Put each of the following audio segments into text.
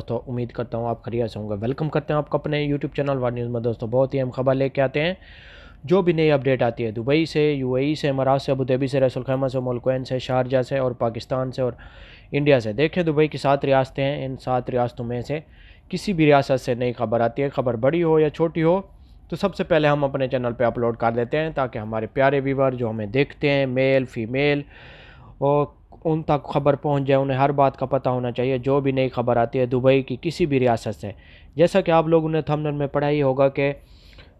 दोस्तों, उम्मीद करता हूँ आप खैरियत से होंगे। वेलकम करते हैं आपको अपने यूट्यूब चैनल वार न्यूज़ में। दोस्तों, बहुत ही अहम खबर लेके आते हैं। जो भी नई अपडेट आती है दुबई से, यूएई से, इमारात से, अबू धाबी से, रसूल खैमा से, मुल्कोइन से, शारजा से और पाकिस्तान से और इंडिया से। देखें, दुबई की 7 रियासतें हैं। इन 7 रियासतों में से किसी भी रियासत से नई खबर आती है, खबर बड़ी हो या छोटी हो, तो सबसे पहले हम अपने चैनल पे अपलोड कर देते हैं, ताकि हमारे प्यारे व्यूवर जो हमें देखते हैं, मेल फीमेल, और उन तक खबर पहुंच जाए। उन्हें हर बात का पता होना चाहिए जो भी नई खबर आती है दुबई की किसी भी रियासत से। जैसा कि आप लोगों ने थंबनेल में पढ़ा ही होगा कि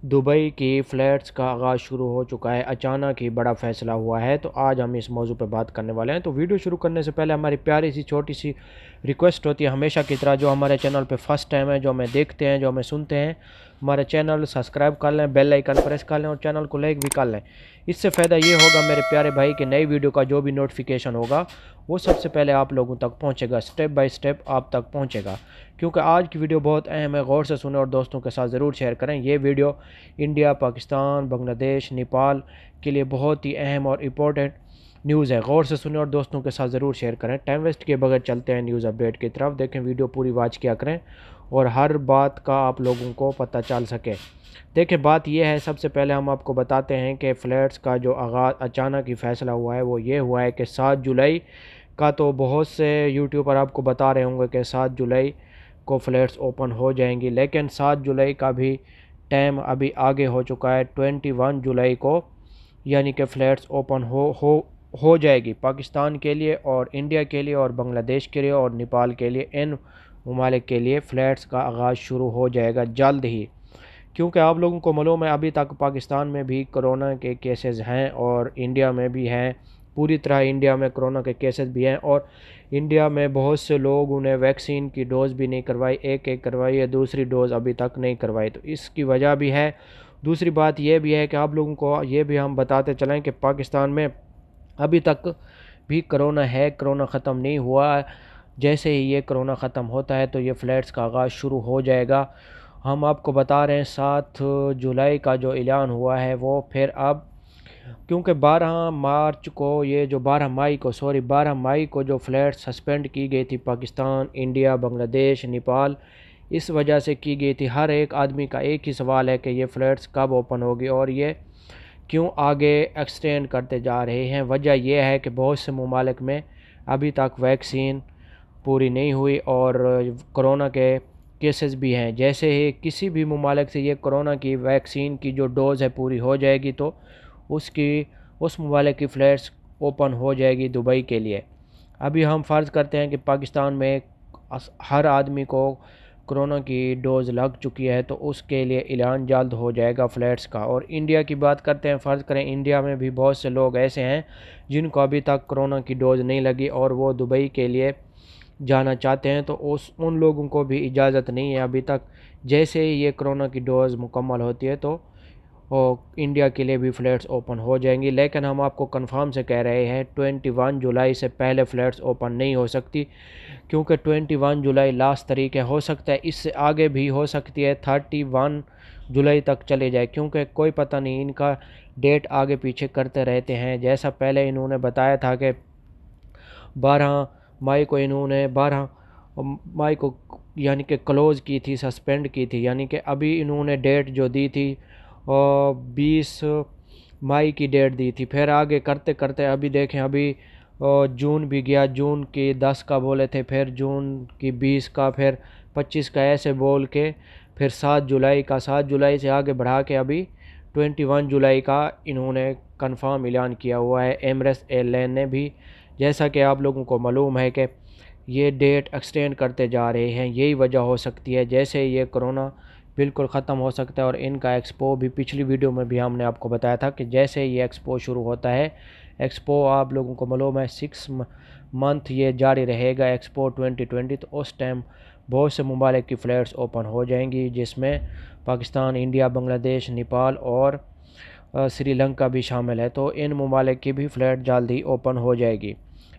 दुबई की फ़्लैट्स का आगाज़ शुरू हो चुका है। अचानक ही बड़ा फ़ैसला हुआ है, तो आज हम इस मौजू पर बात करने वाले हैं। तो वीडियो शुरू करने से पहले हमारी प्यारी सी छोटी सी रिक्वेस्ट होती है, हमेशा की तरह, जो हमारे चैनल पे फर्स्ट टाइम है, जो हमें देखते हैं, जो हमें सुनते हैं, हमारे चैनल सब्सक्राइब कर लें, बेल आइकन प्रेस कर लें और चैनल को लाइक भी कर लें। इससे फ़ायदा ये होगा मेरे प्यारे भाई कि नई वीडियो का जो भी नोटिफिकेशन होगा वो सबसे पहले आप लोगों तक पहुंचेगा, स्टेप बाय स्टेप आप तक पहुंचेगा। क्योंकि आज की वीडियो बहुत अहम है, गौर से सुने और दोस्तों के साथ ज़रूर शेयर करें। ये वीडियो इंडिया, पाकिस्तान, बांग्लादेश, नेपाल के लिए बहुत ही अहम और इम्पोर्टेंट न्यूज़ है। गौर से सुने और दोस्तों के साथ ज़रूर शेयर करें। टाइम वेस्ट किए बगैर चलते हैं न्यूज़ अपडेट की तरफ। देखें, वीडियो पूरी वॉच किया करें और हर बात का आप लोगों को पता चल सके। देखिए, बात यह है, सबसे पहले हम आपको बताते हैं कि फ़्लैट्स का जो आगाज़ अचानक ही फ़ैसला हुआ है वो ये हुआ है कि 7 जुलाई का, तो बहुत से यूट्यूबर आपको बता रहे होंगे कि 7 जुलाई को फ़्लैट्स ओपन हो जाएंगी, लेकिन 7 जुलाई का भी टाइम अभी आगे हो चुका है। 21 जुलाई को यानी कि फ़्लैट्स ओपन हो जाएगी पाकिस्तान के लिए और इंडिया के लिए और बांग्लादेश के लिए और नेपाल के लिए। इन ममालिक के लिए फ़्लैट्स का आगाज़ शुरू हो जाएगा जल्द ही। क्योंकि आप लोगों को मालूम है, अभी तक पाकिस्तान में भी कोरोना के केसेस हैं और इंडिया में भी हैं। पूरी तरह इंडिया में कोरोना के केसेस भी हैं और इंडिया में बहुत से लोग उन्हें वैक्सीन की डोज़ भी नहीं करवाई, एक करवाई है, दूसरी डोज़ अभी तक नहीं करवाई। तो इसकी वजह भी है। दूसरी बात यह भी है कि आप लोगों को ये भी हम बताते चलें कि पाकिस्तान में अभी तक भी कोरोना है, कोरोना ख़त्म नहीं हुआ। जैसे ही ये कोरोना ख़त्म होता है तो ये फ़्लैट्स का आगाज़ शुरू हो जाएगा। हम आपको बता रहे हैं 7 जुलाई का जो ऐलान हुआ है वो फिर अब, क्योंकि 12 मई को जो फ़्लैट सस्पेंड की गई थी पाकिस्तान, इंडिया, बांग्लादेश, नेपाल, इस वजह से की गई थी। हर एक आदमी का एक ही सवाल है कि ये फ़्लैट्स कब ओपन होगी और ये क्यों आगे एक्सटेंड करते जा रहे हैं। वजह यह है कि बहुत से ममालिक में अभी तक वैक्सीन पूरी नहीं हुई और कोरोना के केसेस भी हैं। जैसे ही किसी भी ममालिक से ये कोरोना की वैक्सीन की जो डोज़ है पूरी हो जाएगी तो उस ममालिक की फ़्लैट्स ओपन हो जाएगी दुबई के लिए। अभी हम फ़र्ज़ करते हैं कि पाकिस्तान में हर आदमी को कोरोना की डोज़ लग चुकी है, तो उसके लिए ऐलान जल्द हो जाएगा फ़्लैट्स का। और इंडिया की बात करते हैं, फ़र्ज़ करें इंडिया में भी बहुत से लोग ऐसे हैं जिनको अभी तक कोरोना की डोज़ नहीं लगी और वो दुबई के लिए जाना चाहते हैं, तो उन लोगों को भी इजाज़त नहीं है अभी तक। जैसे ही ये कोरोना की डोज़ मुकम्मल होती है तो इंडिया के लिए भी फ़्लैट्स ओपन हो जाएंगी। लेकिन हम आपको कंफर्म से कह रहे हैं 21 जुलाई से पहले फ़्लैट्स ओपन नहीं हो सकती, क्योंकि 21 जुलाई लास्ट तारीख है। हो सकता है इससे आगे भी हो सकती है, 31 जुलाई तक चले जाए, क्योंकि कोई पता नहीं, इनका डेट आगे पीछे करते रहते हैं। जैसा पहले इन्होंने बताया था कि 12 मई को यानी कि क्लोज़ की थी, सस्पेंड की थी, यानी कि अभी इन्होंने डेट जो दी थी और 20 मई की डेट दी थी। फिर आगे करते करते अभी देखें, अभी जून भी गया, जून की 10 का बोले थे, फिर जून की 20 का, फिर 25 का, ऐसे बोल के फिर 7 जुलाई से आगे बढ़ा के अभी 21 जुलाई का इन्होंने कंफर्म ऐलान किया हुआ है। एमरेट्स एयरलाइन ने भी, जैसा कि आप लोगों को मालूम है कि ये डेट एक्सटेंड करते जा रहे हैं। यही वजह हो सकती है। जैसे ये कोरोना बिल्कुल ख़त्म हो सकता है और इनका एक्सपो भी, पिछली वीडियो में भी हमने आपको बताया था कि जैसे ये एक्सपो शुरू होता है, एक्सपो आप लोगों को मालूम है 6 मंथ ये जारी रहेगा, एक्सपो 2020, तो उस टाइम बहुत से ममालिक की फ़्लैट्स ओपन हो जाएंगी, जिसमें पाकिस्तान, इंडिया, बांग्लादेश, नेपाल और श्रीलंका भी शामिल है। तो इन ममालिक की भी फ़्लैट जल्द ही ओपन हो जाएगी।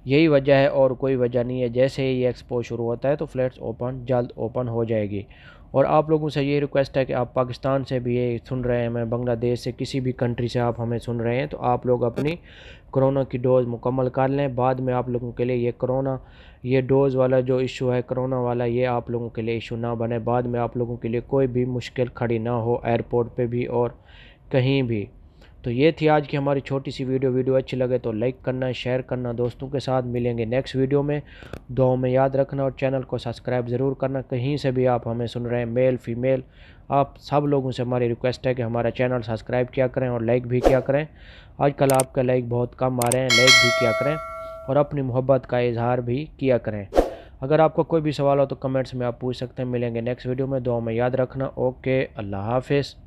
यही वजह है और कोई वजह नहीं है। जैसे ही ये एक्सपो शुरू होता है तो फ़्लैट्स जल्द ओपन हो जाएगी। اور آپ لوگوں سے یہ ریکویسٹ ہے کہ آپ پاکستان سے بھی یہ سن رہے ہیں، میں بنگلہ دیش سے، کسی بھی کنٹری سے آپ ہمیں سن رہے ہیں، تو آپ لوگ اپنی کرونا کی ڈوز مکمل کر لیں۔ بعد میں آپ لوگوں کے لیے یہ ڈوز والا جو ایشو ہے کرونا والا، یہ آپ لوگوں کے لیے ایشو نہ بنے، بعد میں آپ لوگوں کے لیے کوئی بھی مشکل کھڑی نہ ہو ایئرپورٹ پہ بھی اور کہیں بھی۔ تو یہ تھی آج کی ہماری چھوٹی سی ویڈیو اچھی لگے تو لائک کرنا، شیئر کرنا دوستوں کے ساتھ۔ ملیں گے نیکسٹ ویڈیو میں، دعاؤں میں یاد رکھنا اور چینل کو سبسکرائب ضرور کرنا۔ کہیں سے بھی آپ ہمیں سن رہے ہیں، میل فیمیل، آپ سب لوگوں سے ہماری ریکویسٹ ہے کہ ہمارا چینل سبسکرائب کیا کریں اور لائک بھی کیا کریں۔ آج کل آپ کا لائک بہت کم آ رہے ہیں، لائک بھی کیا کریں اور اپنی محبت کا اظہار بھی کیا کریں۔ اگر آپ کو کوئی بھی سوال ہو تو کمنٹس میں آپ پوچھ سکتے ہیں۔ ملیں گے نیکسٹ ویڈیو میں، دعاؤں میں یاد رکھنا۔ اوکے، اللہ حافظ۔